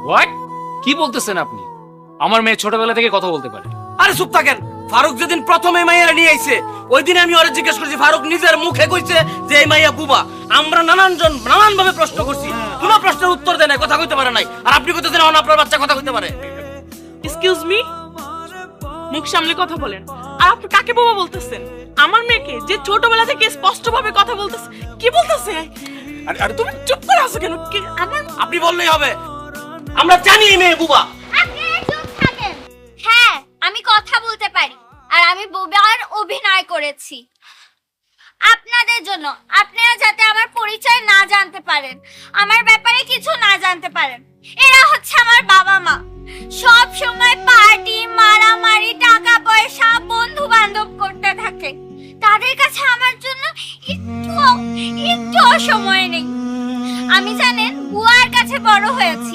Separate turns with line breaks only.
What? কি বলতেছেন আপনি? আমার মেয়ে ছোটবেলা থেকে কথা বলতে পারে।
আরে চুপ থাকেন। ফারুক যেদিন প্রথমে মাইয়া নিয়ে আইছে ওই দিন আমি ওরে জিজ্ঞেস করছি, ফারুক নিজের মুখে কইছে যে এই মাইয়া বুবা। আমরা নানান ভাবে প্রশ্ন করছি, কোনো প্রশ্নের উত্তর দেয় নাই, কথা কইতে পারে নাই। আর আপনি কইতেছেন এখন আপনার বাচ্চা কথা কইতে পারে?
এক্সকিউজ মি, মুখ সামলে কথা বলেন। আর আপনি কাকে বাবা বলতেছেন? আমার মেয়েকে, যে ছোটবেলা থেকে স্পষ্টভাবে কথা বলতেছে। কি বলতেছে?
আরে
তুমি চুপ করে আছো কেন? আমার
আপনি বললেই হবে, আমরা জানি এই মেয়ে বুবা।
আপনারা চুপ থাকেন। হ্যাঁ, আমি কথা বলতে পারি, আর আমি বোবার অভিনয় করেছি আপনাদের জন্য। আপনারা যাতে আমার পরিচয় না জানতে পারেন, আমার ব্যাপারে কিছু না জানতে পারেন। এরা হচ্ছে আমার বাবা মা। সব সময় পার্টি, মারামারি, টাকা পয়সা, বন্ধু বান্ধব করতে থাকে। তাদের কাছে আমার জন্য একটু সময় নেই। আমি জানেন বুয়ার কাছে বড় হয়েছি।